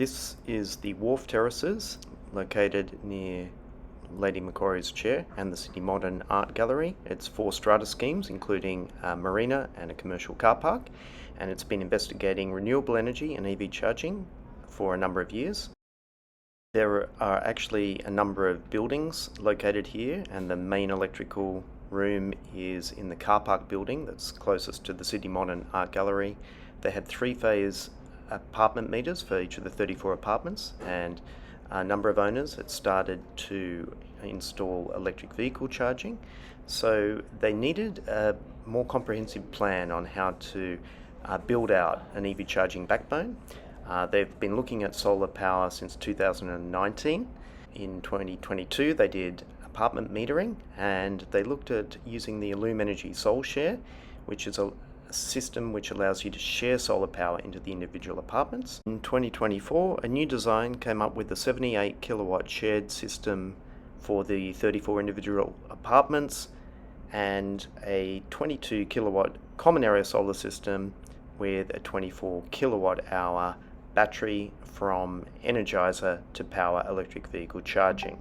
This is the Wharf Terraces, located near Lady Macquarie's Chair and the Sydney Modern Art Gallery. It's 4 strata schemes, including a marina and a commercial car park, and it's been investigating renewable energy and EV charging for a number of years. There are actually a number of buildings located here, and the main electrical room is in the car park building that's closest to the Sydney Modern Art Gallery. They had 3-phase apartment meters for each of the 34 apartments, and a number of owners had started to install electric vehicle charging. So they needed a more comprehensive plan on how to build out an EV charging backbone. They've been looking at solar power since 2019. In 2022 they did apartment metering, and they looked at using the Allume Energy Solshare, which is a system which allows you to share solar power into the individual apartments. In 2024, a new design came up with a 78 kilowatt shared system for the 34 individual apartments and a 22 kilowatt common area solar system with a 24 kilowatt hour battery from Energizer to power electric vehicle charging.